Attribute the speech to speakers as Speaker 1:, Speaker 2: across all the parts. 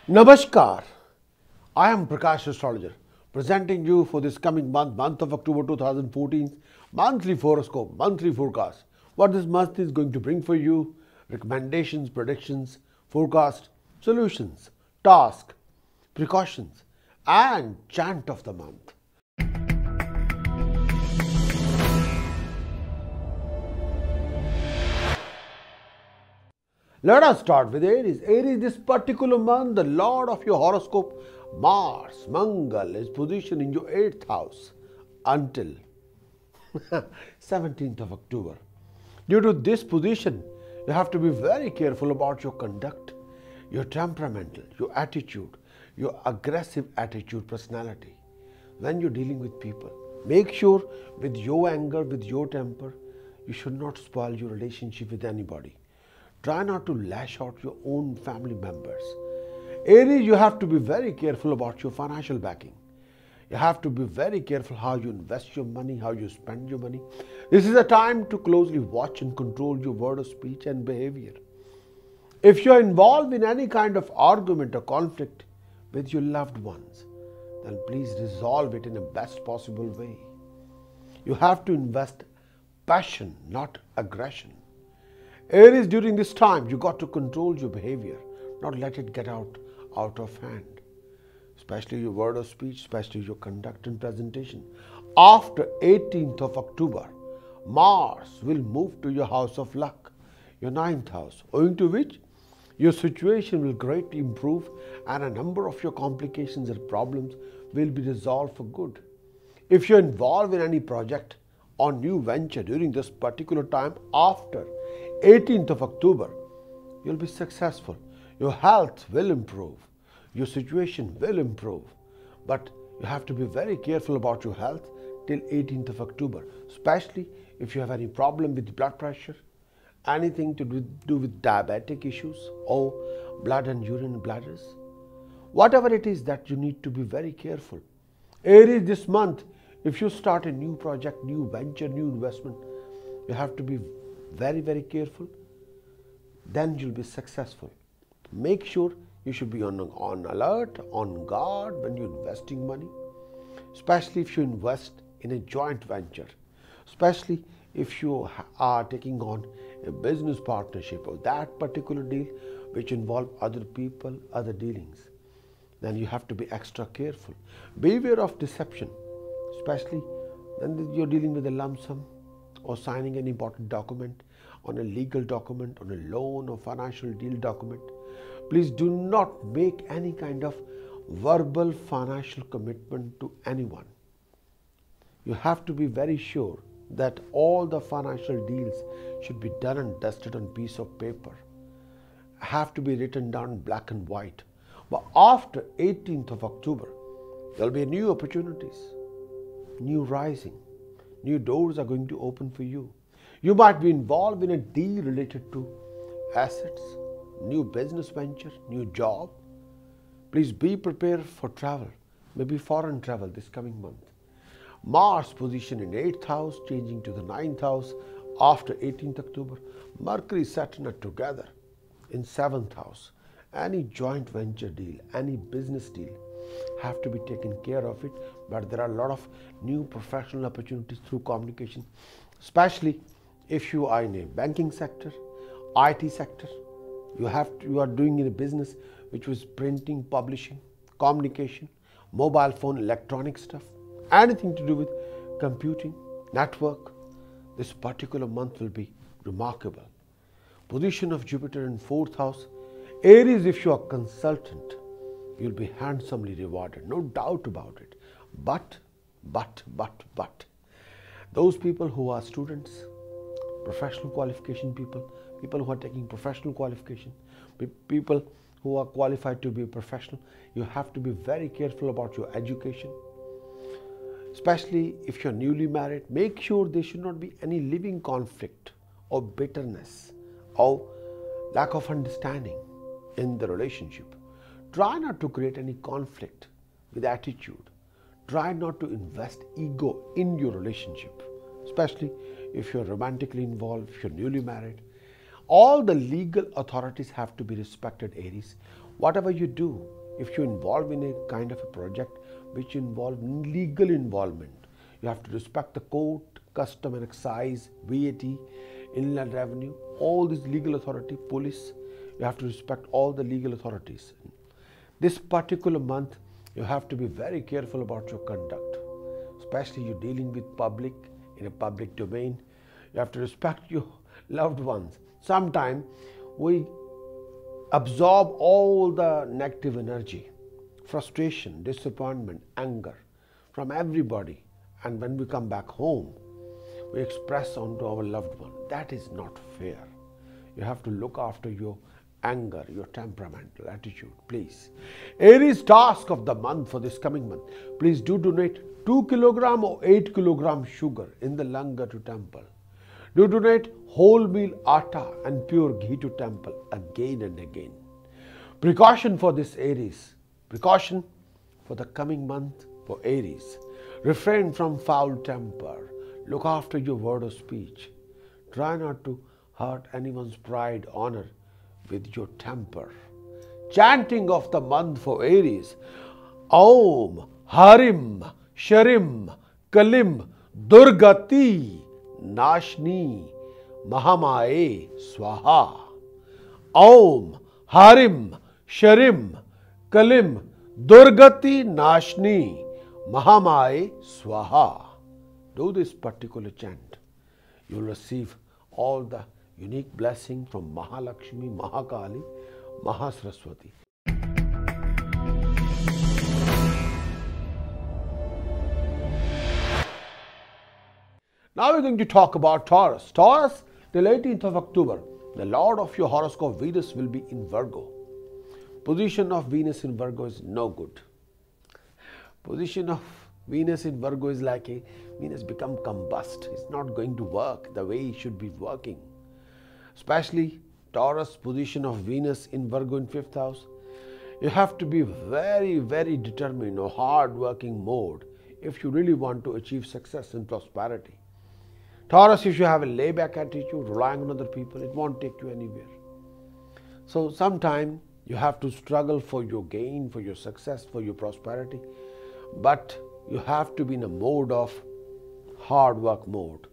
Speaker 1: Namaskar. I am Prakash Astrologer, presenting you for this coming month of October 2014, monthly horoscope, monthly forecast. What this month is going to bring for you: recommendations, predictions, forecast, solutions, task, precautions, and chant of the month. Let us start with Aries. Aries, this particular month, the lord of your horoscope, Mars, Mangal, is positioned in your 8th house until 17th of October. Due to this position, you have to be very careful about your conduct, your temperamental, your attitude, your aggressive attitude, personality. When you're dealing with people, make sure with your anger, with your temper, you should not spoil your relationship with anybody. Try not to lash out your own family members. Aries, you have to be very careful about your financial backing. You have to be very careful how you invest your money, how you spend your money. This is a time to closely watch and control your word of speech and behavior. If you are involved in any kind of argument or conflict with your loved ones, then please resolve it in the best possible way. You have to invest passion, not aggression. Aries, during this time, you got to control your behavior, not let it get out of hand. Especially your word of speech, especially your conduct and presentation. After 18th of October, Mars will move to your house of luck, your 9th house, owing to which your situation will greatly improve and a number of your complications and problems will be resolved for good. If you're involved in any project or new venture during this particular time after 18th of October, you'll be successful. Your health will improve. Your situation will improve. But you have to be very careful about your health till 18th of October, especially if you have any problem with blood pressure, anything to do with diabetic issues or blood and urine bladders. Whatever it is that you need to be very careful. Aries, this month, if you start a new project, new venture, new investment, you have to be very, very careful. Then you'll be successful. Make sure you should be on alert, on guard when you're investing money, especially if you invest in a joint venture, especially if you are taking on a business partnership or that particular deal which involve other people, other dealings. Then you have to be extra careful. Beware of deception, especially when you're dealing with a lump sum or signing an important document, on a legal document, on a loan or financial deal document. Please do not make any kind of verbal financial commitment to anyone. You have to be very sure that all the financial deals should be done and dusted on piece of paper. Have to be written down black and white. But after 18th of October, there will be new opportunities, new rising. New doors are going to open for you. You might be involved in a deal related to assets, new business venture, new job. Please be prepared for travel, maybe foreign travel this coming month. Mars position in 8th house, changing to the 9th house after 18th October. Mercury, Saturn are together in 7th house. Any joint venture deal, any business deal have to be taken care of it, but there are a lot of new professional opportunities through communication, especially if you are in a banking sector, IT sector. You are doing in a business which was printing, publishing, communication, mobile phone, electronic stuff, anything to do with computing, network. This particular month will be remarkable. Position of Jupiter in 4th house. Aries, if you are consultant, you'll be handsomely rewarded, no doubt about it. But, those people who are students, professional qualification people who are taking professional qualification, people who are qualified to be a professional, you have to be very careful about your education. Especially if you're newly married, make sure there should not be any living conflict or bitterness or lack of understanding in the relationship. Try not to create any conflict with attitude. Try not to invest ego in your relationship, especially if you're romantically involved, if you're newly married. All the legal authorities have to be respected, Aries. Whatever you do, if you involve in a kind of a project which involve legal involvement, you have to respect the court, custom and excise, VAT, inland revenue, all these legal authority, police. You have to respect all the legal authorities. This particular month, you have to be very careful about your conduct, especially you're dealing with public, in a public domain. You have to respect your loved ones. Sometimes we absorb all the negative energy, frustration, disappointment, anger from everybody, and when we come back home, we express onto our loved one. That is not fair. You have to look after your anger, your temperamental attitude, please. Aries task of the month for this coming month. Please do donate 2 kilogram or 8 kilogram sugar in the langar to temple. Do donate wholemeal atta and pure ghee to temple again and again. Precaution for this Aries. Precaution for the coming month for Aries. Refrain from foul temper. Look after your word of speech. Try not to hurt anyone's pride, honor with your temper. Chanting of the month for Aries. Om Harim Sharim Kalim Durgati Nashni Mahamaye Swaha. Om Harim Sharim Kalim Durgati Nashni Mahamaye Swaha. Do this particular chant. You will receive all the unique blessing from Mahalakshmi, Mahakali, Mahasaraswati. Now we're going to talk about Taurus. Taurus, till 18th of October, the lord of your horoscope Venus will be in Virgo. Position of Venus in Virgo is no good. Position of Venus in Virgo is like a Venus become combust. It's not going to work the way it should be working. Especially Taurus position of Venus in Virgo in 5th house. You have to be very, very determined or hard working mode if you really want to achieve success and prosperity. Taurus, if you have a layback attitude, relying on other people, it won't take you anywhere. So sometime you have to struggle for your gain, for your success, for your prosperity. But you have to be in a mode of hard work mode.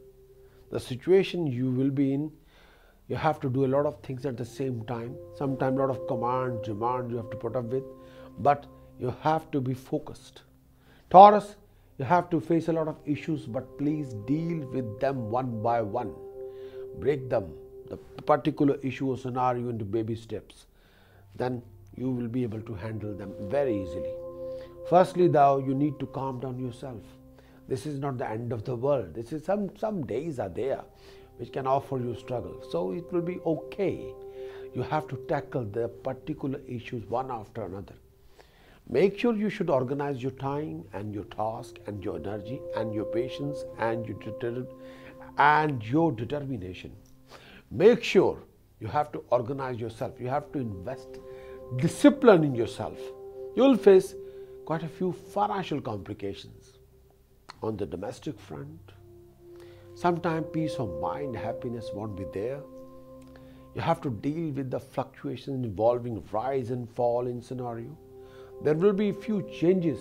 Speaker 1: The situation you will be in, you have to do a lot of things at the same time. Sometimes a lot of commands, demands you have to put up with. But you have to be focused. Taurus, you have to face a lot of issues, but please deal with them one by one. Break them, the particular issue or scenario, into baby steps. Then you will be able to handle them very easily. Firstly, though, you need to calm down yourself. This is not the end of the world. This is some days are there which can offer you struggle. So it will be okay. You have to tackle the particular issues one after another. Make sure you should organize your time and your task and your energy and your patience and your determination. Make sure you have to organize yourself. You have to invest discipline in yourself. You will face quite a few financial complications. On the domestic front, sometimes peace of mind, happiness won't be there. You have to deal with the fluctuations involving rise and fall in scenario. There will be a few changes,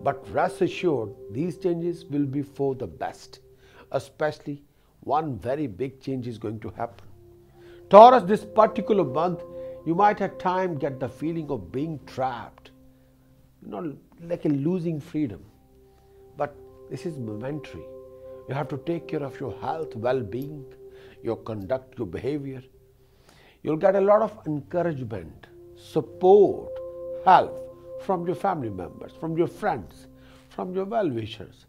Speaker 1: but rest assured these changes will be for the best. Especially one very big change is going to happen. Taurus, this particular month, you might at times get the feeling of being trapped, like a losing freedom. But this is momentary. You have to take care of your health, well-being, your conduct, your behavior. You'll get a lot of encouragement, support, help from your family members, from your friends, from your well-wishers.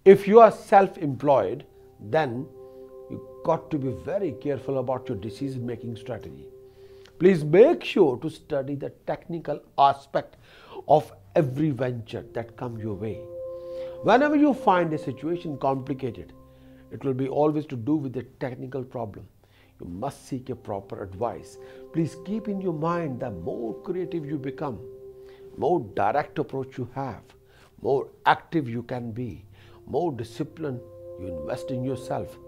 Speaker 1: If you are self-employed, then you've got to be very careful about your decision-making strategy. Please make sure to study the technical aspect of every venture that comes your way. Whenever you find a situation complicated, it will be always to do with a technical problem. You must seek a proper advice. Please keep in your mind that more creative you become, more direct approach you have, more active you can be, more discipline you invest in yourself,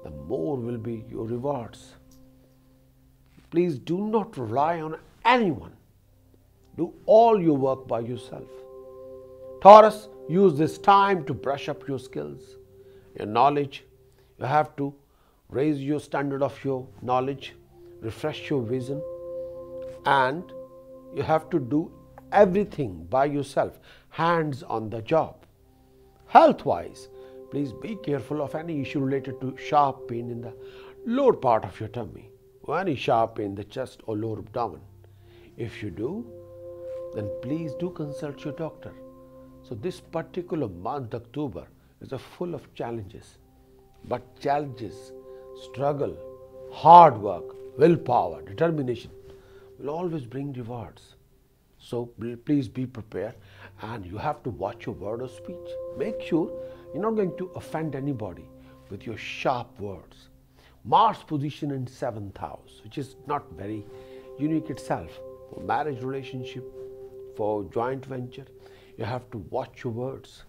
Speaker 1: the more will be your rewards. Please do not rely on anyone. Do all your work by yourself. Taurus, use this time to brush up your skills, your knowledge. You have to raise your standard of your knowledge, refresh your vision, and you have to do everything by yourself, hands on the job. Health-wise, please be careful of any issue related to sharp pain in the lower part of your tummy, or any sharp pain in the chest or lower abdomen. If you do, then please do consult your doctor. So this particular month, October, is full of challenges. But challenges, struggle, hard work, willpower, determination will always bring rewards. So please be prepared, and you have to watch your word of speech. Make sure you're not going to offend anybody with your sharp words. Mars position in 7th house, which is not very unique itself. For marriage relationship, for joint venture, you have to watch your words.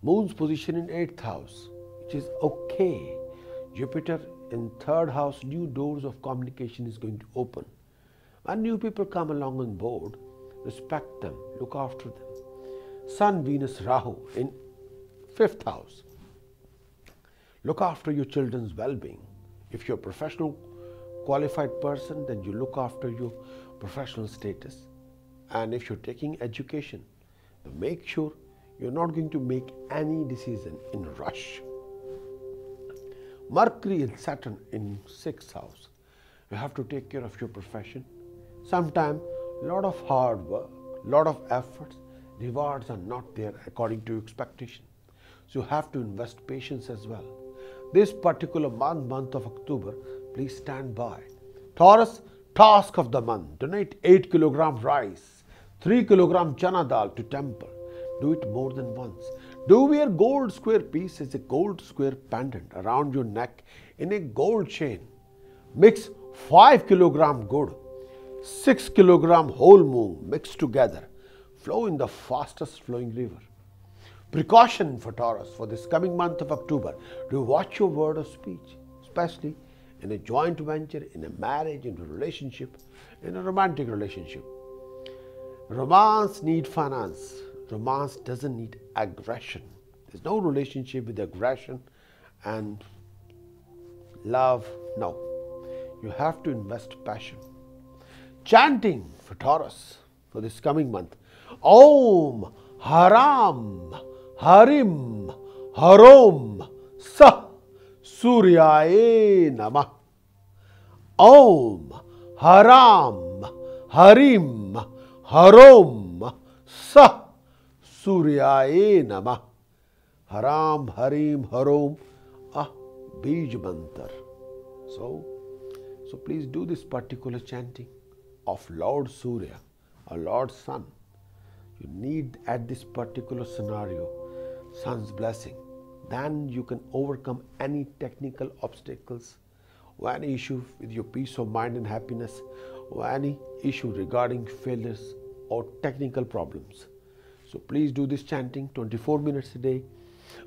Speaker 1: Moon's position in 8th house, which is okay. Jupiter in 3rd house, new doors of communication is going to open. When new people come along on board, respect them, look after them. Sun, Venus, Rahu in 5th house. Look after your children's well-being. If you're a professional qualified person, then you look after your professional status. And if you're taking education, make sure you're not going to make any decision in a rush. Mercury and Saturn in 6th house. You have to take care of your profession. Sometimes a lot of hard work, lot of efforts, rewards are not there according to your expectation. So you have to invest patience as well. This particular month of October, please stand by. Taurus, task of the month: donate 8 kg rice, 3 kg chana dal to temple. Do it more than once. Do wear gold square piece as a gold square pendant around your neck in a gold chain. Mix 5 kg gold, 6 kg whole moon mixed together. Flow in the fastest flowing river. Precaution for Taurus for this coming month of October: do watch your word of speech, especially in a joint venture, in a marriage, in a relationship, in a romantic relationship. Romance needs finance. Romance doesn't need aggression. There's no relationship with aggression and love. No. You have to invest passion. Chanting for Taurus for this coming month: Om Haram Harim Harom Sa Suryaye Namah. Om Haram Harim Harom Sa Suryaye Namah. Haram Harim Harom, a Bij Mantar. So please do this particular chanting of Lord Surya or Lord Sun. You need at this particular scenario Sun's blessing. Then you can overcome any technical obstacles or any issue with your peace of mind and happiness, or any issue regarding failures or technical problems. So please do this chanting 24 minutes a day,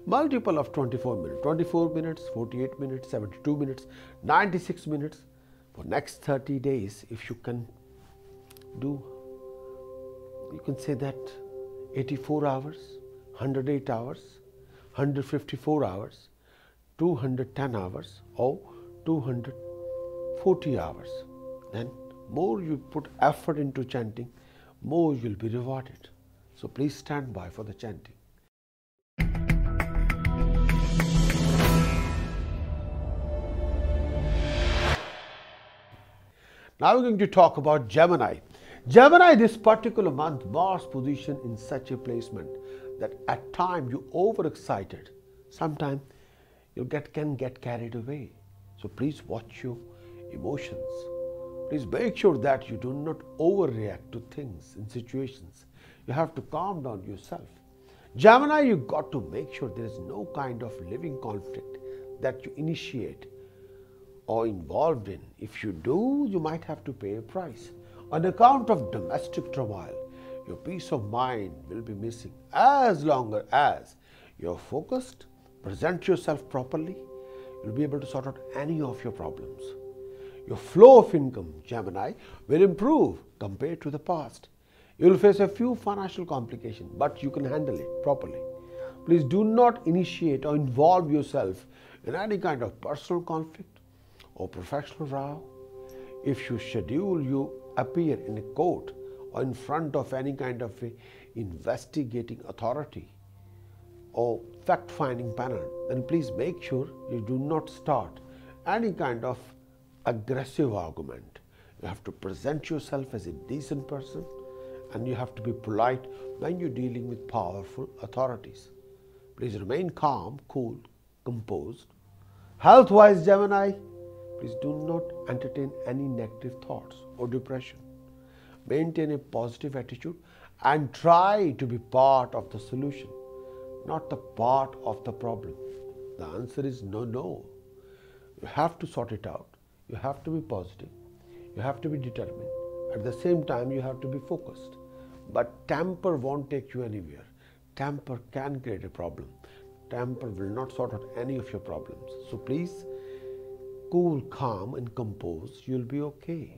Speaker 1: multiple of 24 minutes, 24 minutes, 48 minutes, 72 minutes, 96 minutes for next 30 days. If you can do, you can say that 84 hours, 108 hours, 154 hours, 210 hours or 240 hours. Then more you put effort into chanting, more you will be rewarded. So please stand by for the chanting. Now we're going to talk about Gemini. Gemini, this particular month, Mars position in such a placement that at times you overexcited. Sometimes you can get carried away. So please watch your emotions. Please make sure that you do not overreact to things and situations. You have to calm down yourself. Gemini, you got to make sure there is no kind of living conflict that you initiate or involved in. If you do, you might have to pay a price. On account of domestic turmoil, your peace of mind will be missing. As long as you're focused, present yourself properly, you'll be able to sort out any of your problems. Your flow of income, Gemini, will improve compared to the past. You will face a few financial complications, but you can handle it properly. Please do not initiate or involve yourself in any kind of personal conflict or professional row. If you schedule you appear in a court or in front of any kind of a investigating authority or fact-finding panel, then please make sure you do not start any kind of aggressive argument. You have to present yourself as a decent person, and you have to be polite when you're dealing with powerful authorities. Please remain calm, cool, composed. Health-wise, Gemini, please do not entertain any negative thoughts or depression. Maintain a positive attitude and try to be part of the solution, not the part of the problem. The answer is no, no. You have to sort it out. You have to be positive. You have to be determined. At the same time, you have to be focused. But temper won't take you anywhere. Temper can create a problem. Temper will not sort out any of your problems. So please, cool, calm and composed. You'll be okay.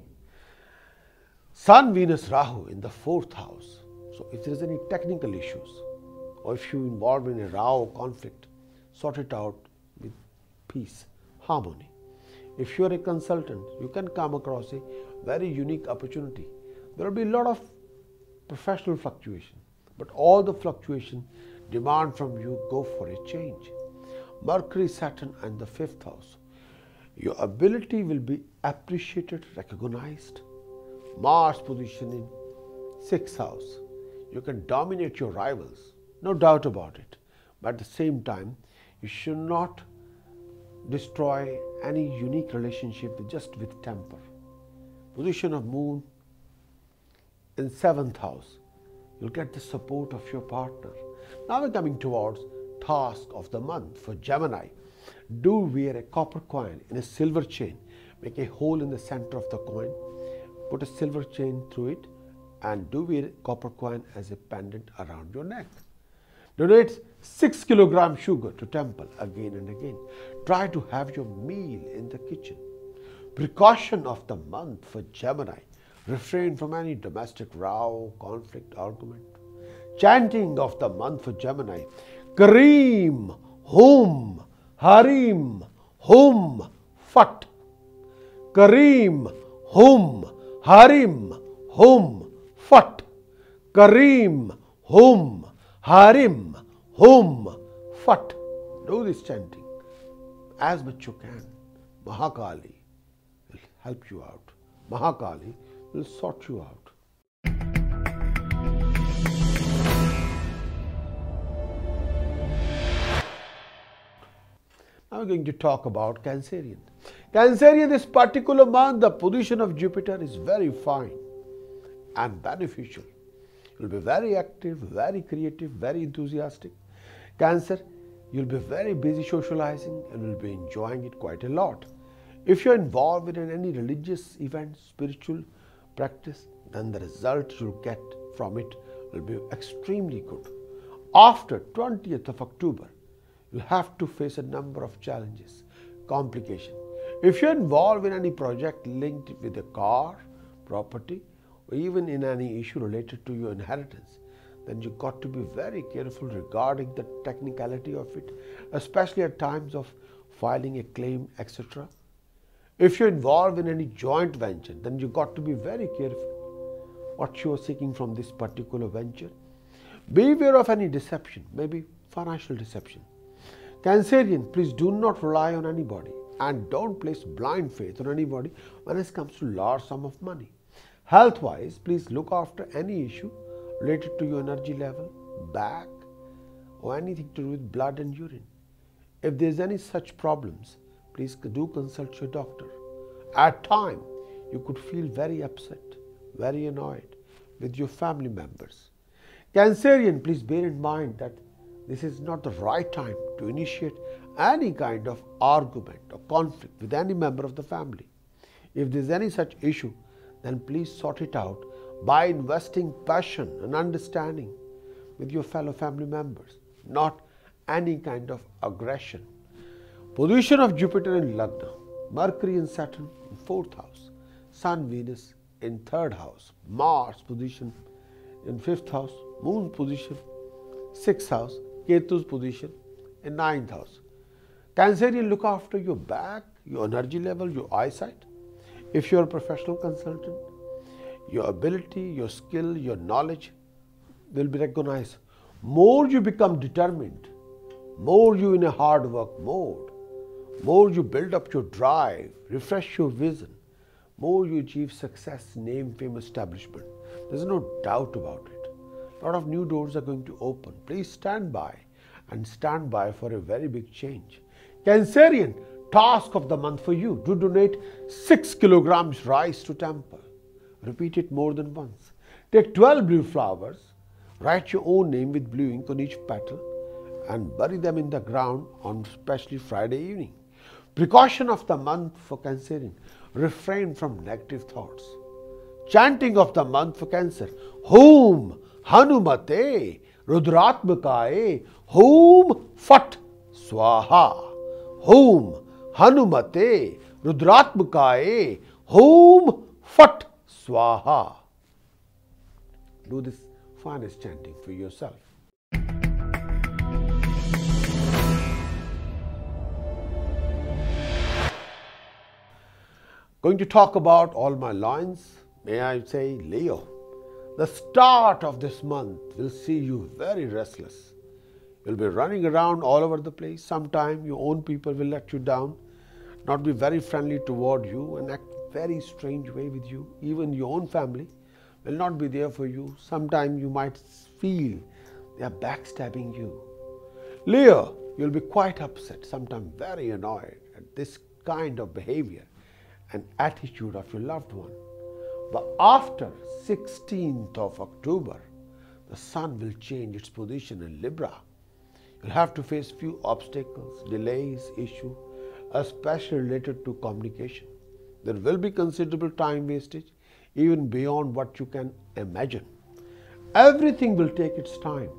Speaker 1: Sun, Venus, Rahu in the 4th house. So if there is any technical issues, or if you're involved in a row or conflict, sort it out with peace, harmony. If you're a consultant, you can come across a very unique opportunity. There will be a lot of professional fluctuation, but all the fluctuation demand from you go for a change. Mercury, Saturn and the 5th house. Your ability will be appreciated, recognized. Mars position in 6th house. You can dominate your rivals, no doubt about it. But at the same time, you should not destroy any unique relationship just with temper. Position of Moon in 7th house. You'll get the support of your partner. Now we're coming towards task of the month for Gemini. Do wear a copper coin in a silver chain. Make a hole in the center of the coin. Put a silver chain through it and do wear a copper coin as a pendant around your neck. Donate 6 kilogram sugar to temple again and again. Try to have your meal in the kitchen. Precaution of the month for Gemini. Refrain from any domestic row, conflict, argument. Chanting of the month for Gemini. Kareem, Hum, Harim, Hum, Fat. Kareem, Hum, Harim, Hum, Fat. Kareem, Hum, Harim, Hum, Fat. Do this chanting as much you can. Mahakali will help you out. Mahakali will sort you out. Now we're going to talk about Cancerian. Cancerian, this particular month, the position of Jupiter is very fine and beneficial. You'll be very active, very creative, very enthusiastic. Cancer, you'll be very busy socializing and will be enjoying it quite a lot. If you're involved in any religious event, spiritual practice, then the result you'll get from it will be extremely good. After 20th of October, you'll have to face a number of challenges, complications. If you're involved in any project linked with a car, property, or even in any issue related to your inheritance, then you've got to be very careful regarding the technicality of it, especially at times of filing a claim, etc. If you're involved in any joint venture, then you've got to be very careful what you're seeking from this particular venture. Beware of any deception, maybe financial deception. Cancerian, please do not rely on anybody and don't place blind faith on anybody when it comes to large sum of money. Health-wise, please look after any issue related to your energy level, back, or anything to do with blood and urine. If there's any such problems, please do consult your doctor. At times, you could feel very upset, very annoyed with your family members. Cancerian, please bear in mind that this is not the right time to initiate any kind of argument or conflict with any member of the family. If there's any such issue, then please sort it out by investing passion and understanding with your fellow family members, not any kind of aggression. Position of Jupiter in Lagna, Mercury and Saturn in 4th house, Sun, Venus in 3rd house, Mars position in 5th house, Moon's position, 6th house, Ketu's position in 9th house. Cancerian, look after your back, your energy level, your eyesight. If you're a professional consultant, your ability, your skill, your knowledge will be recognized. More you become determined, more you in a hard work mode, more you build up your drive, refresh your vision, more you achieve success, name, fame, establishment. There's no doubt about it. A lot of new doors are going to open. Please stand by and stand by for a very big change. Cancerian, task of the month for you. Do donate 6 kilograms rice to temple. Repeat it more than once. Take 12 blue flowers, write your own name with blue ink on each petal and bury them in the ground on especially Friday evening. Precaution of the month for Cancerian, refrain from negative thoughts. Chanting of the month for Cancer, Hum Hanumate Rudratmakaye Hum Fat Swaha. Hum Hanumate Rudratmakaye Hum Fat Swaha. Do this finest chanting for yourself. Going to talk about all my lines. May I say Leo. The start of this month will see you very restless. You'll be running around all over the place. Sometime your own people will let you down, not be very friendly toward you and act very strange way with you. Even your own family will not be there for you. Sometime you might feel they are backstabbing you. Leo, you'll be quite upset, sometimes very annoyed at this kind of behavior and attitude of your loved one. But after 16th of October, the sun will change its position in Libra. You'll have to face few obstacles, delays, issues, especially related to communication. There will be considerable time wastage, even beyond what you can imagine. Everything will take its time,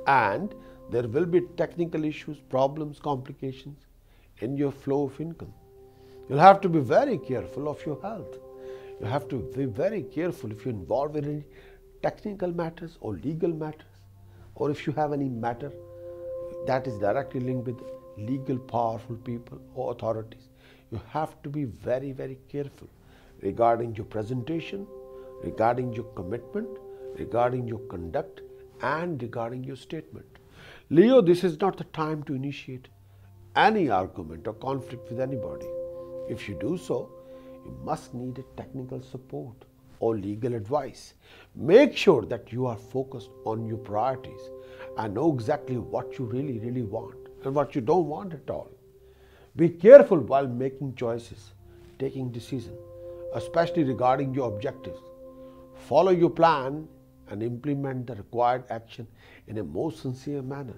Speaker 1: and there will be technical issues, problems, complications in your flow of income. You'll have to be very careful of your health. You have to be very careful if you're involved in any technical matters or legal matters, or if you have any matter that is directly linked with legal powerful people or authorities. You have to be very, very careful regarding your presentation, regarding your commitment, regarding your conduct, and regarding your statement. Leo, this is not the time to initiate any argument or conflict with anybody. If you do so, you must need a technical support or legal advice. Make sure that you are focused on your priorities and know exactly what you really, really want and what you don't want at all. Be careful while making choices, taking decisions, especially regarding your objectives. Follow your plan and implement the required action in a most sincere manner.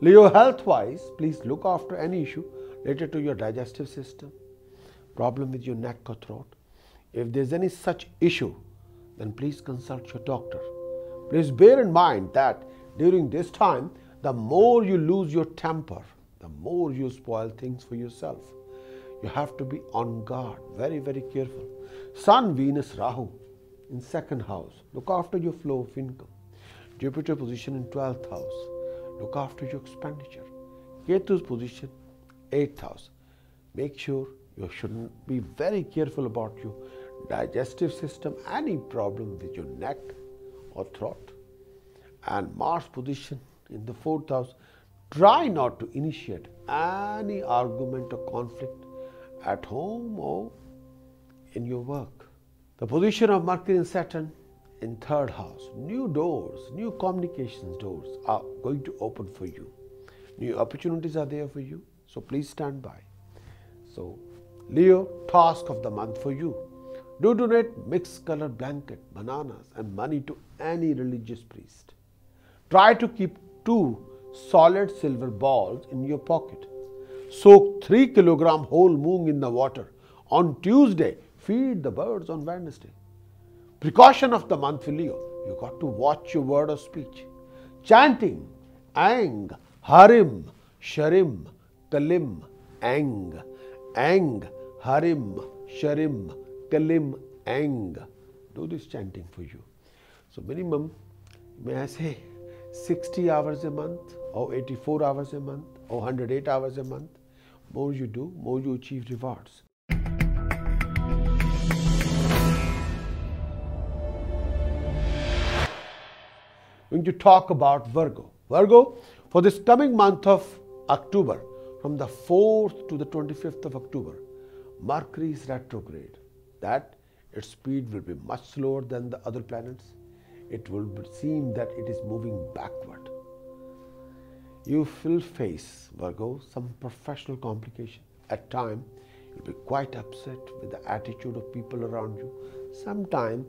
Speaker 1: Leo, health-wise, please look after any issue related to your digestive system, problem with your neck or throat. If there's any such issue, then please consult your doctor. Please bear in mind that during this time, the more you lose your temper, the more you spoil things for yourself. You have to be on guard, very, very careful. Sun, Venus, Rahu in 2nd house. Look after your flow of income. Jupiter position in 12th house. Look after your expenditure. Ketu's position 8th house. Make sure you should be very careful about your digestive system, any problem with your neck or throat. And Mars position in the 4th house. Try not to initiate any argument or conflict at home or in your work. The position of Mercury and Saturn in 3rd house. New doors, new communications doors are going to open for you. New opportunities are there for you. So please stand by. So Leo, task of the month for you. Do donate mixed color blanket, bananas and money to any religious priest. Try to keep 2 solid silver balls in your pocket. Soak 3 kilogram whole moong in the water. On Tuesday, feed the birds on Wednesday. Precaution of the month for Leo. You got to watch your word of speech. Chanting, Ang, Harim, Sharim, Kalim, Ang, Ang, Harim, Sharim, Kalim, Ang. Do this chanting for you. So minimum may I say, 60 hours a month, or 84 hours a month, or 108 hours a month. More you do, more you achieve rewards. Going to talk about Virgo. Virgo, for this coming month of October, from the 4th to the 25th of October, Mercury is retrograde. That its speed will be much slower than the other planets. It will seem that it is moving backward. You will face, Virgo, some professional complication. At times, you'll be quite upset with the attitude of people around you. Sometimes,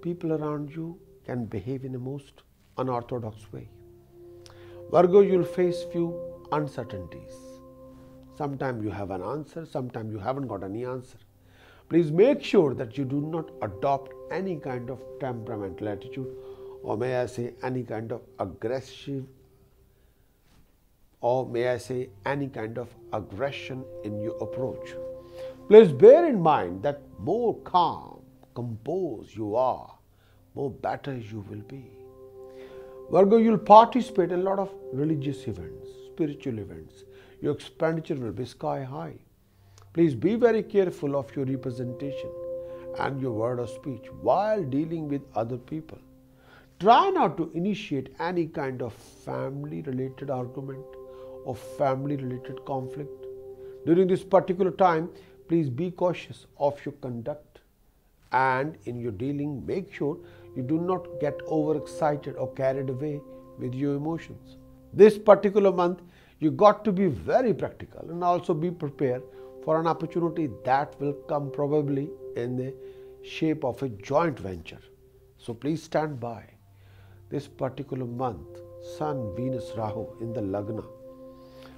Speaker 1: people around you can behave in a most unorthodox way. Virgo, you'll face few uncertainties. Sometimes you have an answer, sometimes you haven't got any answer. Please make sure that you do not adopt any kind of temperamental attitude, or may I say any kind of aggressive, or may I say any kind of aggression in your approach. Please bear in mind that more calm, composed you are, more better you will be. Virgo, you'll participate in a lot of religious events, spiritual events. Your expenditure will be sky high. Please be very careful of your representation and your word of speech while dealing with other people. Try not to initiate any kind of family-related argument or family-related conflict. During this particular time, please be cautious of your conduct, and in your dealing, make sure you do not get overexcited or carried away with your emotions. This particular month, you got to be very practical and also be prepared for an opportunity that will come probably in the shape of a joint venture. So please stand by. This particular month, Sun, Venus, Rahu in the Lagna.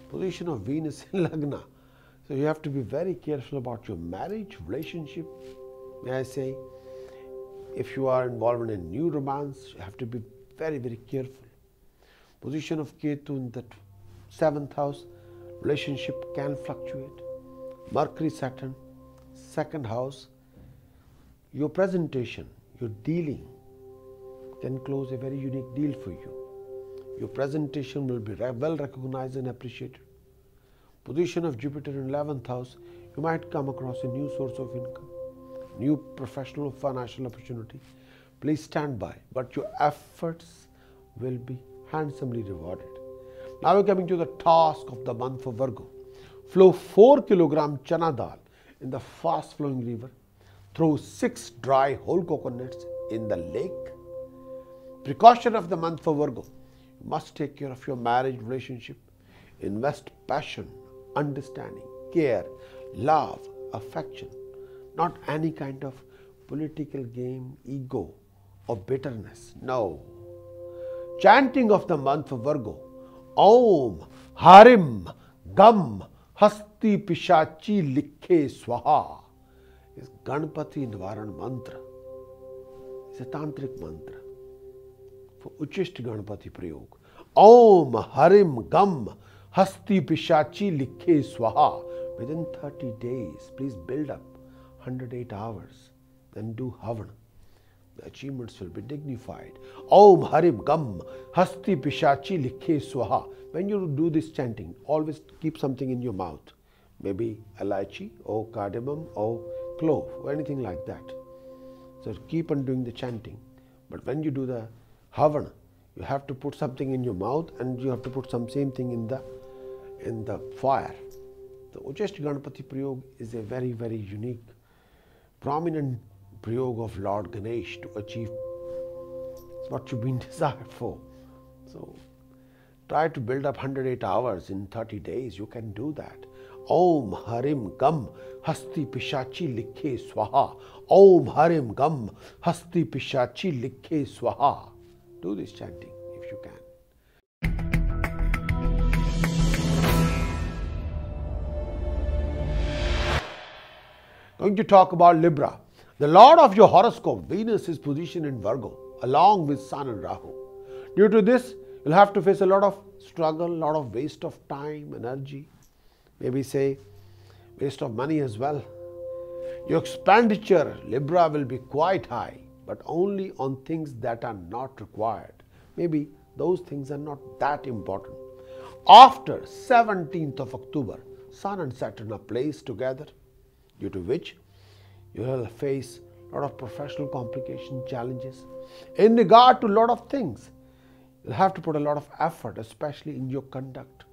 Speaker 1: Position of Venus in Lagna. So you have to be very careful about your marriage, relationship. May I say, if you are involved in a new romance, you have to be very, very careful. Position of Ketu in the 7th house, relationship can fluctuate. Mercury, Saturn, 2nd house, your presentation, your dealing can close a very unique deal for you. Your presentation will be well recognized and appreciated. Position of Jupiter in 11th house, you might come across a new source of income, new professional or financial opportunity. Please stand by, but your efforts will be handsomely rewarded. Now we're coming to the task of the month for Virgo. Flow 4 kilogram chana dal in the fast flowing river. Throw 6 dry whole coconuts in the lake. Precaution of the month for Virgo. You must take care of your marriage relationship. Invest passion, understanding, care, love, affection. Not any kind of political game, ego or bitterness. No. Chanting of the month for Virgo. Om Harim Gam Hasti Pishachi Likhe Swaha is Ganpati Nivaran mantra. It's a tantric mantra for Uchishta Ganpati Prayog. Om Harim Gam Hasti Pishachi Likhe Swaha. Within 30 days, please build up 108 hours, then do Havan. The achievements will be dignified. Om Harim Gam Hasti Pishachi Likhe Swaha. When you do this chanting, always keep something in your mouth. Maybe elaichi or cardamom or clove or anything like that. So keep on doing the chanting. But when you do the Havan, you have to put something in your mouth and you have to put some same thing in the fire. The Uchishta Ganpati Prayog is a very, very unique, prominent Prayog of Lord Ganesh to achieve what you've been desired for. So try to build up 108 hours in 30 days. You can do that. Om Harim Gam Hasti Pishachi Likhe Swaha. Om Harim Gam Hasti Pishachi Likhe Swaha. Do this chanting if you can. Going to talk about Libra. The Lord of your horoscope, Venus, is positioned in Virgo along with Sun and Rahu. Due to this, you'll have to face a lot of struggle, a lot of waste of time, energy, maybe say waste of money as well. Your expenditure, Libra, will be quite high, but only on things that are not required. maybe those things are not that important. After 17th of October, Sun and Saturn are placed together, due to which you will face a lot of professional complication challenges. In regard to a lot of things, you'll have to put a lot of effort, especially in your conduct.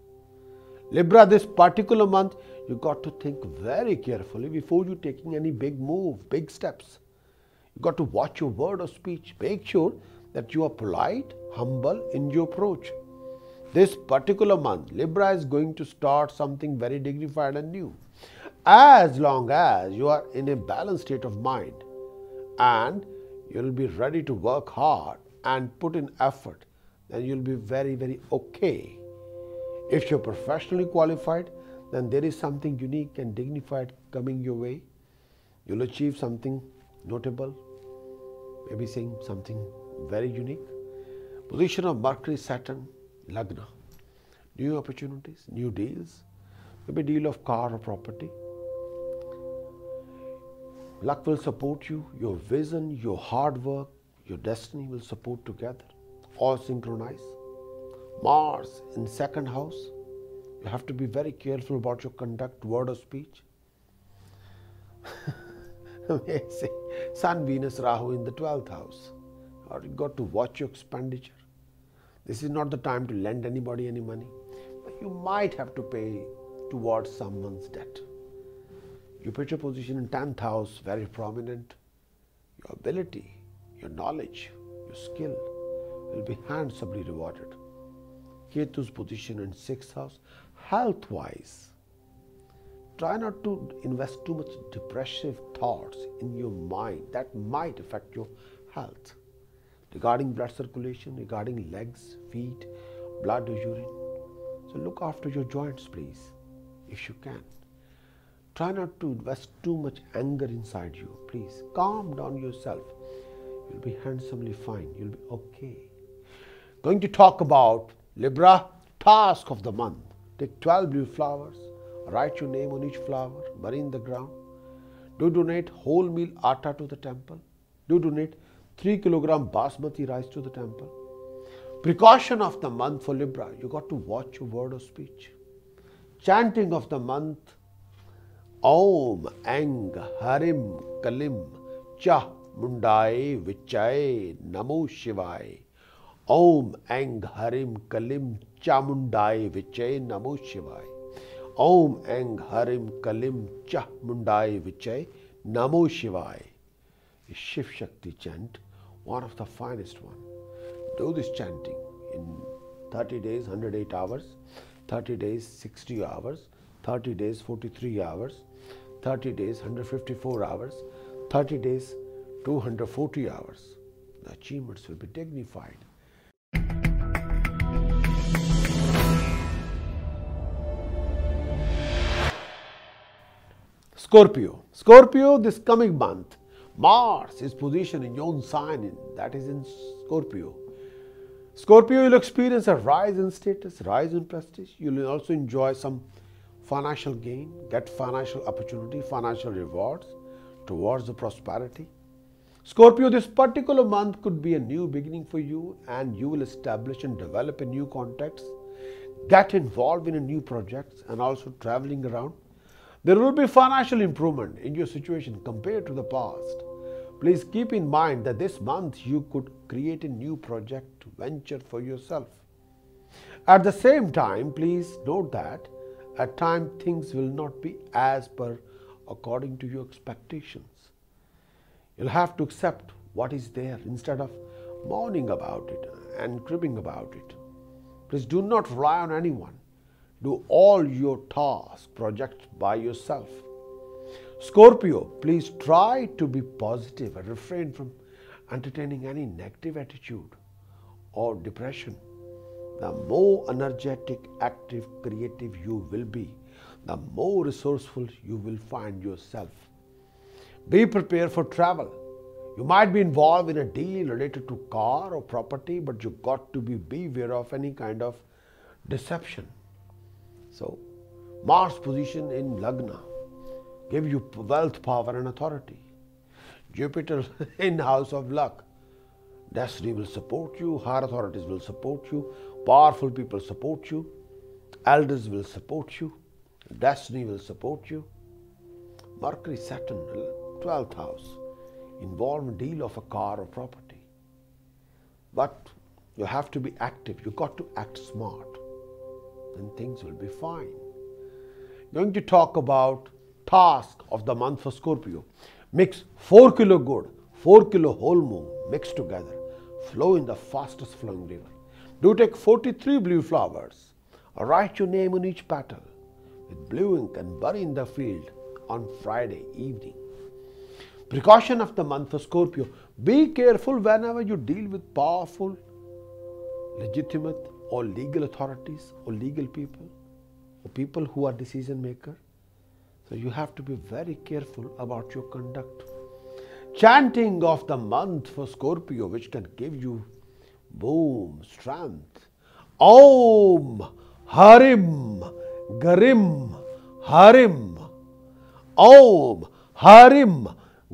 Speaker 1: Libra, this particular month, you got to think very carefully before you taking any big move, big steps. You got to watch your word or speech. Make sure that you are polite, humble in your approach. This particular month, Libra is going to start something very dignified and new. As long as you are in a balanced state of mind and you will be ready to work hard and put in effort, then you will be very, very okay. If you're professionally qualified, then there is something unique and dignified coming your way. You'll achieve something notable, maybe saying something very unique. Position of Mercury, Saturn, Lagna. New opportunities, new deals, maybe deal of car or property. Luck will support you, your vision, your hard work, your destiny will support together, all synchronize. Mars in second house, you have to be very careful about your conduct, word or speech. Amazing. Sun, Venus, Rahu in the 12th house. Or you got to watch your expenditure. This is not the time to lend anybody any money, but you might have to pay towards someone's debt. Jupiter position in 10th house, very prominent. Your ability, your knowledge, your skill will be handsomely rewarded. Ketu's position in 6th house, health-wise. Try not to invest too much depressive thoughts in your mind that might affect your health. Regarding blood circulation, regarding legs, feet, blood or urine. So look after your joints, please, if you can. Try not to invest too much anger inside you, please. Calm down yourself. You'll be handsomely fine. You'll be okay. Going to talk about Libra, task of the month. Take 12 blue flowers, write your name on each flower, bury in the ground. Do donate whole meal atta to the temple. Do donate 3 kilogram basmati rice to the temple. Precaution of the month for Libra, you got to watch your word or speech. Chanting of the month, Om Eng Harim Kalim Cha Mundai Vichai Namo Shivai. Om Eng Harim Kalim Chamundai Vichai Namo Shivai. Om Eng Harim Kalim Cha Mundai Vichai Namo Shivai. A Shiv Shakti chant, one of the finest one. Do this chanting in 30 days, 108 hours, 30 days, 60 hours, 30 days, 43 hours, 30 days, 154 hours, 30 days, 240 hours. The achievements will be dignified. Scorpio. Scorpio, this coming month, Mars is positioned in your own sign, that is in Scorpio. Scorpio, you'll experience a rise in status, rise in prestige. You'll also enjoy some financial gain, get financial opportunity, financial rewards towards the prosperity. Scorpio, this particular month could be a new beginning for you, and you will establish and develop a new contacts, get involved in a new projects, and also traveling around. There will be financial improvement in your situation compared to the past. Please keep in mind that this month you could create a new project venture for yourself. At the same time, please note that at times things will not be as per according to your expectations. You'll have to accept what is there instead of mourning about it and cribbing about it. Please do not rely on anyone. Do all your tasks, projects by yourself. Scorpio, please try to be positive and refrain from entertaining any negative attitude or depression. The more energetic, active, creative you will be, the more resourceful you will find yourself. Be prepared for travel. You might be involved in a deal related to car or property, but you got to beware of any kind of deception. So, Mars position in Lagna give you wealth, power and authority. Jupiter in house of luck. Destiny will support you, higher authorities will support you, powerful people support you, elders will support you, destiny will support you. Mercury, Saturn, 12th house, involve in deal of a car or property. But you have to be active, you got to act smart, then things will be fine. Going to talk about task of the month for Scorpio. Mix 4 kilo good, 4 kilo whole moon mixed together. Flow in the fastest flowing river. Do take 43 blue flowers. Write your name on each petal with blue ink and bury in the field on Friday evening. Precaution of the month for Scorpio. Be careful whenever you deal with powerful, legitimate or legal authorities or legal people or people who are decision makers. So you have to be very careful about your conduct. Chanting of the month for Scorpio, which can give you boom, strength. Om Harim Garim Harim. Om Harim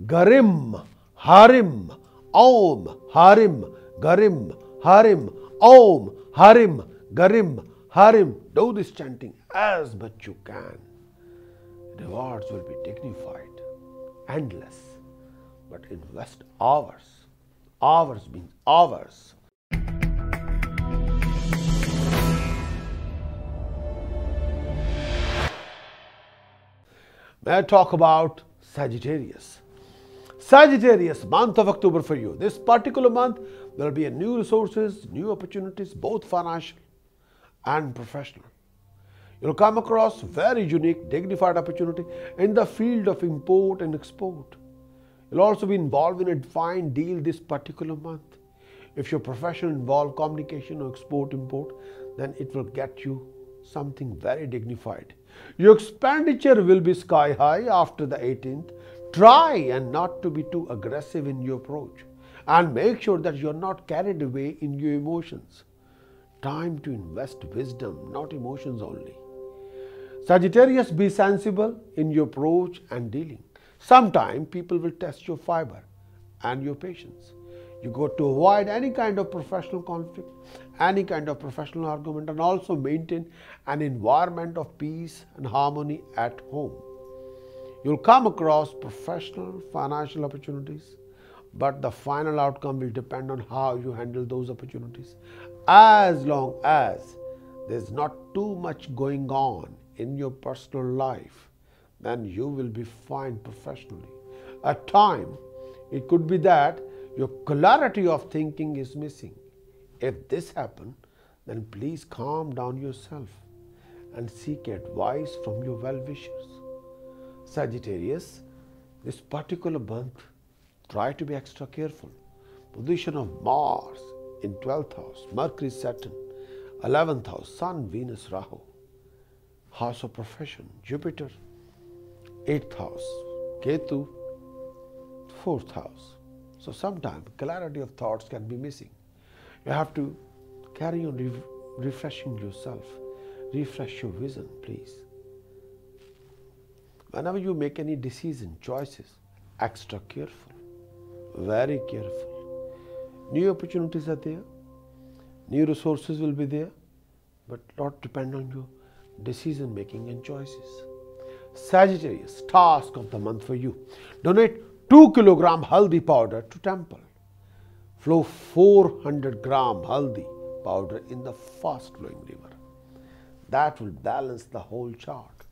Speaker 1: Garim Harim. Om Harim Garim Harim. Om Harim Garim Harim. Do this chanting as much you can. Rewards will be dignified, endless. But invest hours. Hours means hours. May I talk about Sagittarius? Sagittarius, month of October for you. This particular month, there will be new resources, new opportunities, both financial and professional. You'll come across very unique, dignified opportunity in the field of import and export. You'll also be involved in a fine deal this particular month. If your profession involves communication or export-import, then it will get you something very dignified. Your expenditure will be sky high after the 18th. Try and not to be too aggressive in your approach and make sure that you're not carried away in your emotions. Time to invest wisdom, not emotions only. Sagittarius, be sensible in your approach and dealing. Sometimes people will test your fiber and your patience. You got to avoid any kind of professional conflict, any kind of professional argument, and also maintain an environment of peace and harmony at home. You'll come across professional, financial opportunities, but the final outcome will depend on how you handle those opportunities. As long as there's not too much going on in your personal life, then you will be fine professionally. At times, it could be that your clarity of thinking is missing. If this happens, then please calm down yourself and seek advice from your well-wishers. Sagittarius, this particular month, try to be extra careful. Position of Mars in 12th house, Mercury, Saturn, 11th house, Sun, Venus, Rahu. House of profession, Jupiter, 8th house, Ketu, 4th house. So sometimes clarity of thoughts can be missing. You have to carry on refreshing yourself. Refresh your vision, please. Whenever you make any decision, choices, extra careful, very careful. New opportunities are there, new resources will be there, but not depend on your decision making and choices. Sagittarius, task of the month for you. Donate 2 kg haldi powder to temple. Flow 400 gram haldi powder in the fast flowing river. That will balance the whole chart.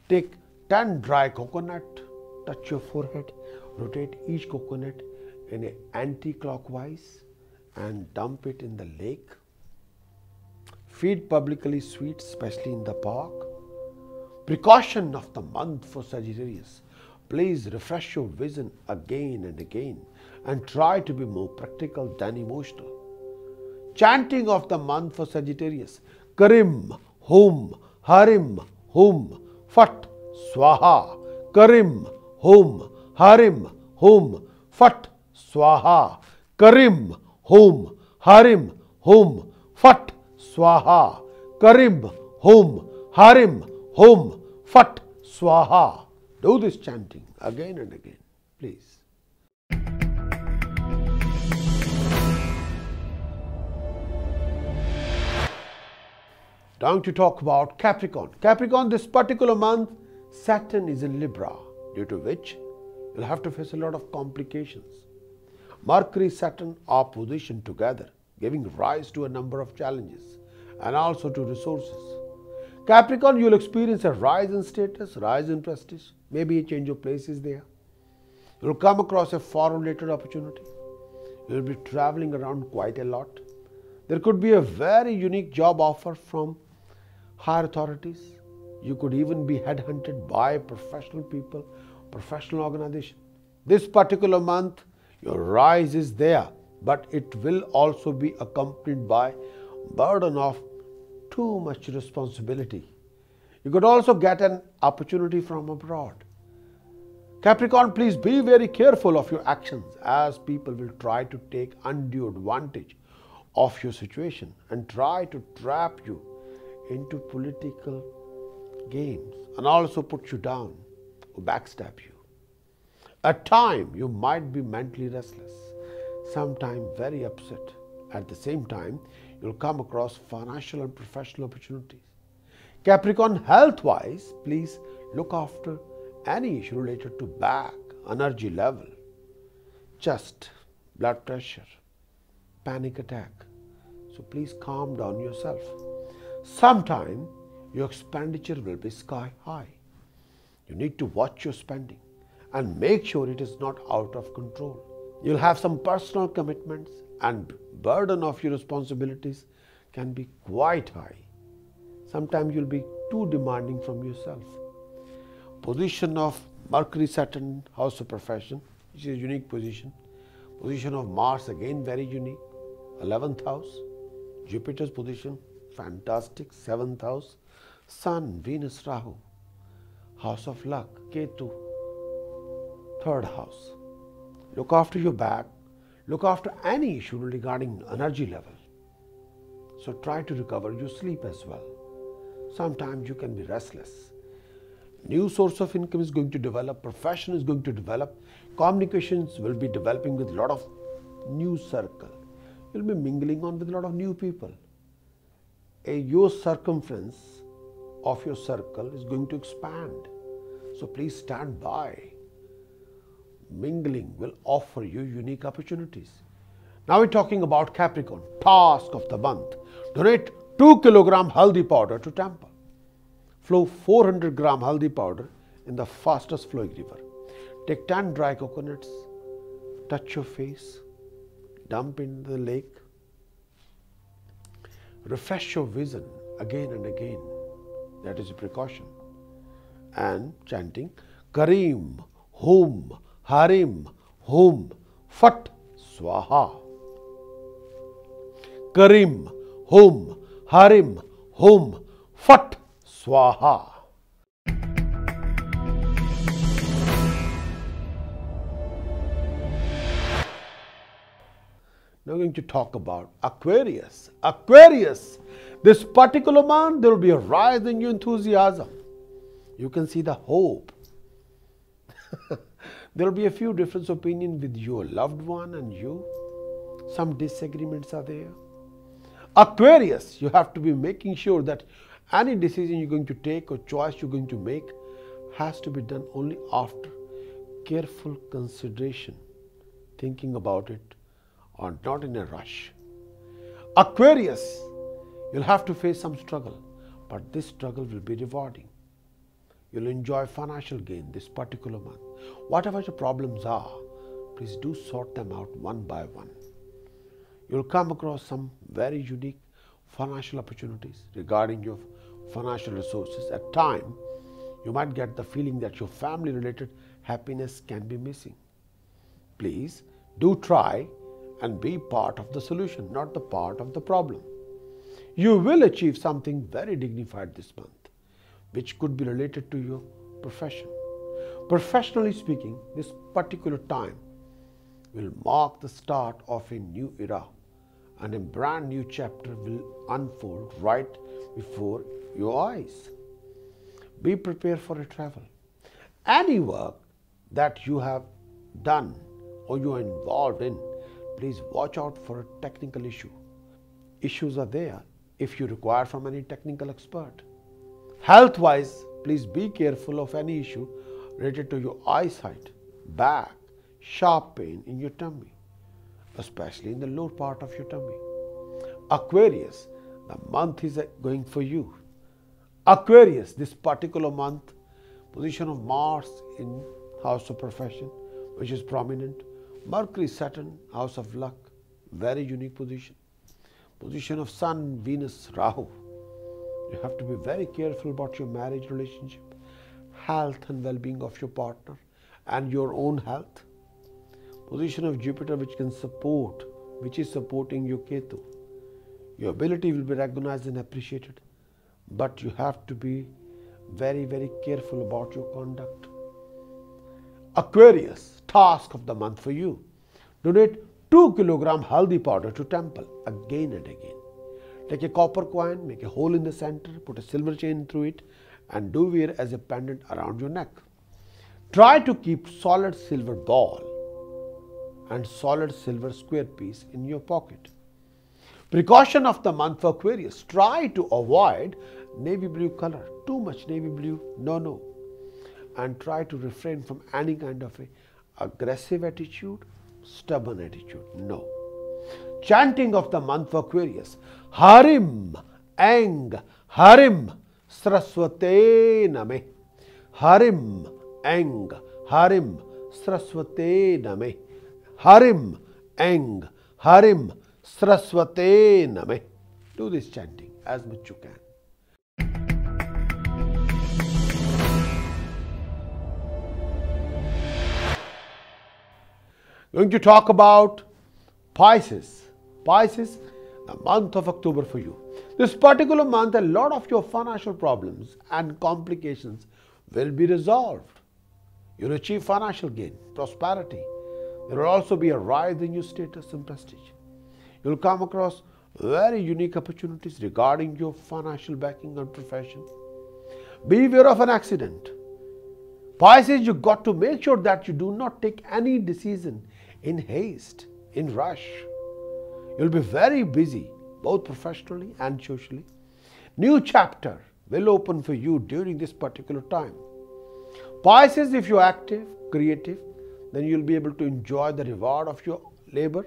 Speaker 1: Take 10 dry coconut, touch your forehead, rotate each coconut in an anti-clockwise and dump it in the lake. Feed publicly sweets, especially in the park. Precaution of the month for Sagittarius. Please refresh your vision again and again and try to be more practical than emotional. Chanting of the month for Sagittarius. Karim, Hum, Harim, Hum, Fat, Swaha. Karim, Hum, Harim, Hum, Fat, Swaha. Karim, Hum, Harim, Hum, Fat, Swaha. Karim, Hum, Harim, Hum, Fat, Swaha. Do this chanting again and again, please. Time to talk about Capricorn. Capricorn, this particular month, Saturn is in Libra, due to which you'll have to face a lot of complications. Mercury and Saturn are positioned together, giving rise to a number of challenges and also to resources. Capricorn, you'll experience a rise in status, rise in prestige, maybe a change of places there. You'll come across a foreign-related opportunity. You'll be traveling around quite a lot. There could be a very unique job offer from higher authorities. You could even be headhunted by professional people, professional organization. This particular month, your rise is there, but it will also be accompanied by burden of too much responsibility. You could also get an opportunity from abroad. Capricorn, please be very careful of your actions, as people will try to take undue advantage of your situation and try to trap you into political games and also put you down or backstab you. At times, you might be mentally restless, sometimes very upset. At the same time, you'll come across financial and professional opportunities. Capricorn, health-wise, please look after any issue related to back, energy level, chest, blood pressure, panic attack. So please calm down yourself. Sometime your expenditure will be sky high. You need to watch your spending and make sure it is not out of control. You'll have some personal commitments and burden of your responsibilities can be quite high. Sometimes you'll be too demanding from yourself. Position of Mercury, Saturn, house of profession, which is a unique position. Position of Mars, again very unique, 11th house. Jupiter's position, fantastic, 7th house. Sun, Venus, Rahu, house of luck, Ketu, 3rd house. Look after your back. Look after any issue regarding energy level. So try to recover your sleep as well. Sometimes you can be restless. New source of income is going to develop, profession is going to develop, communications will be developing with a lot of new circle. You'll be mingling on with a lot of new people. Your circumference of your circle is going to expand. So please stand by. Mingling will offer you unique opportunities. Now we're talking about Capricorn. Task of the month. Donate 2 kg haldi powder to temple. Flow 400 gram haldi powder in the fastest flowing river. Take 10 dry coconuts, touch your face, dump in the lake. Refresh your vision again and again. That is a precaution. And chanting Kareem, Hum, Harim, Hum, Fat, Swaha. Karim, Hum, Harim, Hum, Fat, Swaha. Now we're going to talk about Aquarius. Aquarius, this particular month there will be a rise in your enthusiasm. You can see the hope. There will be a few different opinions with your loved one and you. Some disagreements are there. Aquarius, you have to be making sure that any decision you're going to take or choice you're going to make has to be done only after careful consideration, thinking about it, or not in a rush. Aquarius, you'll have to face some struggle, but this struggle will be rewarding. You'll enjoy financial gain this particular month. Whatever your problems are, please do sort them out one by one. You'll come across some very unique financial opportunities regarding your financial resources. At times, you might get the feeling that your family-related happiness can be missing. Please do try and be part of the solution, not the part of the problem. You will achieve something very dignified this month, which could be related to your profession. Professionally speaking, this particular time will mark the start of a new era, and a brand new chapter will unfold right before your eyes. Be prepared for a travel. Any work that you have done or you are involved in, please watch out for a technical issue. Issues are there if you require from any technical expert. Health-wise, please be careful of any issue related to your eyesight, back, sharp pain in your tummy, especially in the lower part of your tummy. Aquarius, the month is going for you. Aquarius, this particular month, position of Mars in house of profession, which is prominent. Mercury, Saturn, house of luck, very unique position. Position of Sun, Venus, Rahu. You have to be very careful about your marriage relationship, health and well-being of your partner, and your own health. Position of Jupiter, which is supporting your Ketu. Your ability will be recognized and appreciated, but you have to be very, very careful about your conduct. Aquarius, task of the month for you. Donate 2 kg haldi powder to temple again and again. Take a copper coin, make a hole in the center, put a silver chain through it, and do wear as a pendant around your neck. Try to keep solid silver ball and solid silver square piece in your pocket. Precaution of the month for Aquarius. Try to avoid navy blue color. Too much navy blue, no. And try to refrain from any kind of aggressive attitude, stubborn attitude, no. Chanting of the month for Aquarius. Harim, Ang, Harim, Saraswate Name. Harim, Ang, Harim, Saraswate Name. Harim, Ang, Harim, Saraswate Name. Do this chanting as much you can. Going to talk about Pisces. Pisces, the month of October for you. This particular month, a lot of your financial problems and complications will be resolved. You'll achieve financial gain, prosperity. There will also be a rise in your status and prestige. You'll come across very unique opportunities regarding your financial backing and profession. Beware of an accident. Pisces, you got to make sure that you do not take any decision in haste, in rush. You'll be very busy, both professionally and socially. New chapter will open for you during this particular time. Pisces, if you're active, creative, then you'll be able to enjoy the reward of your labor.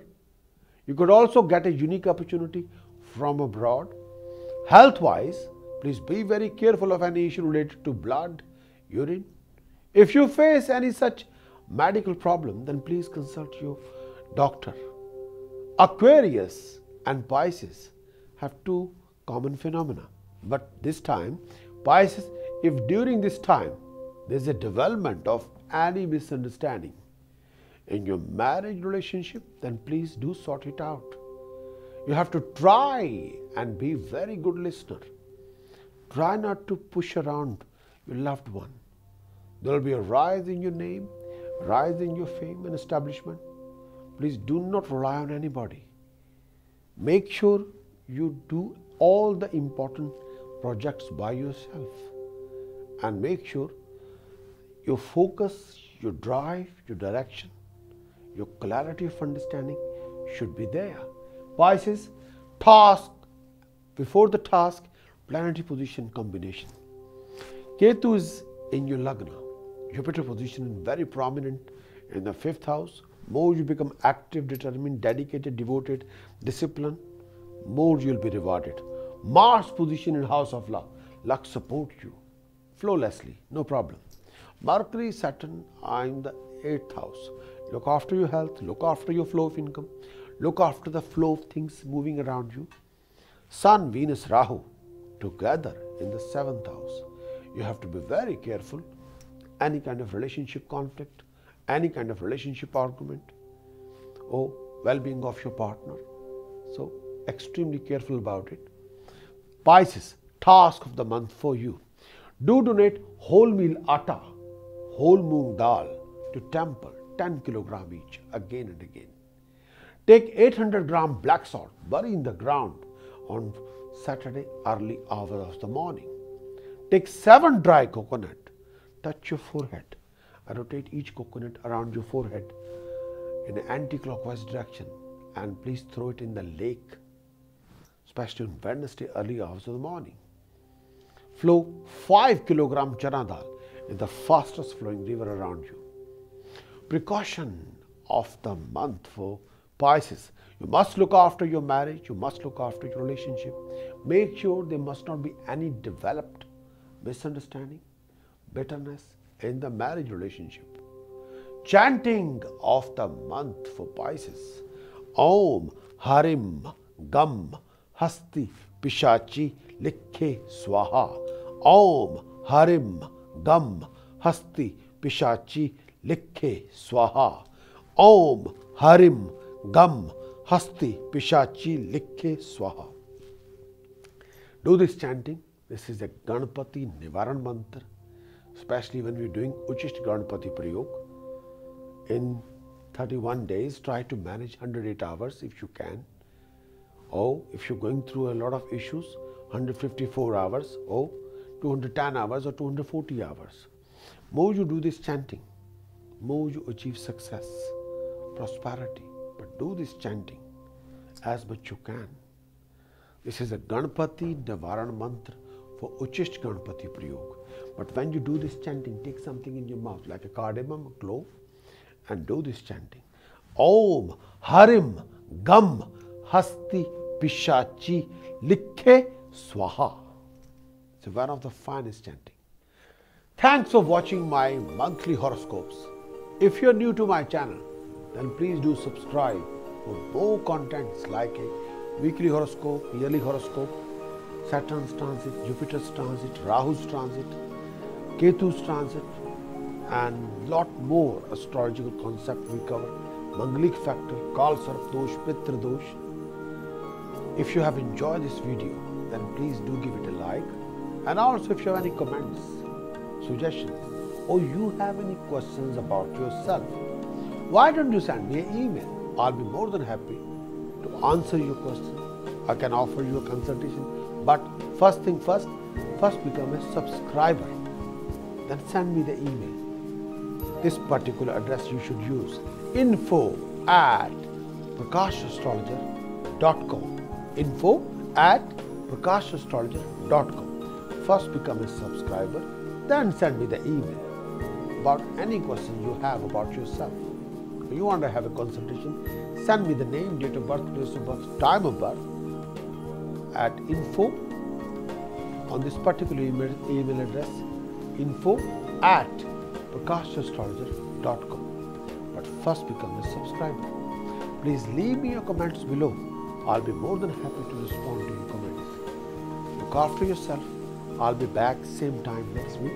Speaker 1: You could also get a unique opportunity from abroad. Health-wise, please be very careful of any issue related to blood, urine. If you face any such medical problem, then please consult your doctor. Aquarius and Pisces have two common phenomena. But this time, Pisces, if during this time there is a development of any misunderstanding in your marriage relationship, then please do sort it out. You have to try and be very good listener. Try not to push around your loved one. There will be a rise in your name, rise in your fame and establishment. Please do not rely on anybody. Make sure you do all the important projects by yourself, and make sure your focus, your drive, your direction, your clarity of understanding should be there. Pisces, task, before the task, planetary position combination. Ketu is in your Lagna. Jupiter position very prominent in the 5th house. More you become active, determined, dedicated, devoted, disciplined, more you will be rewarded. Mars position in house of luck. Luck supports you flawlessly, no problem. Mercury, Saturn are in the 8th house. Look after your health, look after your flow of income, look after the flow of things moving around you. Sun, Venus, Rahu together in the 7th house. You have to be very careful. Any kind of relationship conflict, any kind of relationship argument, or well-being of your partner. So extremely careful about it. Pisces, task of the month for you. Do donate whole meal atta, whole moong dal to temple, 10 kg each, again and again. Take 800 gram black salt, bury in the ground on Saturday early hours of the morning. Take 7 dry coconut, touch your forehead, and rotate each coconut around your forehead in an anti-clockwise direction, and please throw it in the lake. especially on Wednesday early hours of the morning. Flow 5 kg chana dal in the fastest flowing river around you. Precaution of the month for Pisces. You must look after your marriage, you must look after your relationship. Make sure there must not be any developed misunderstanding, bitterness in the marriage relationship. Chanting of the month for Pisces. Om Harim Gam Hasti Pishachi Likhe Swaha. Om Harim Gam Hasti Pishachi Likhe Swaha. Om Harim Gam Hasti Pishachi Likhe Swaha. Do this chanting. This is a Ganpati Nivaran mantra, especially when we're doing Uchist Ganpati Prayog. In 31 days, try to manage 108 hours if you can. Or if you're going through a lot of issues, 154 hours or 210 hours or 240 hours. More you do this chanting, more you achieve success, prosperity. But do this chanting as much you can. This is a Ganpati Nivaran mantra for Uchist Ganpati Prayog. But when you do this chanting, take something in your mouth like a cardamom, a clove, and do this chanting. Om Harim Gam Hasti Pishachi Likhe Swaha. It's one of the finest chanting. Thanks for watching my monthly horoscopes. If you're new to my channel, then please do subscribe for more contents like a weekly horoscope, yearly horoscope, Saturn's transit, Jupiter's transit, Rahu's transit, Ketu's transit, and lot more astrological concepts we cover. Mangalik factor, Kal Sarp Dosh, Pitra Dosh. If you have enjoyed this video, then please do give it a like. And also if you have any comments, suggestions, or you have any questions about yourself, why don't you send me an email? I'll be more than happy to answer your question. I can offer you a consultation. But first thing first become a subscriber. Then send me the email. This particular address you should use: info@prakashastrologer.com. info@prakashastrologer.com. First become a subscriber, then send me the email about any question you have about yourself. If you want to have a consultation, send me the name, date of birth, place of birth, time of birth at info on this particular email address, info@prakashastrologer.com. But first become a subscriber. Please leave me your comments below. I'll be more than happy to respond to your comments. Look after yourself. I'll be back same time next week.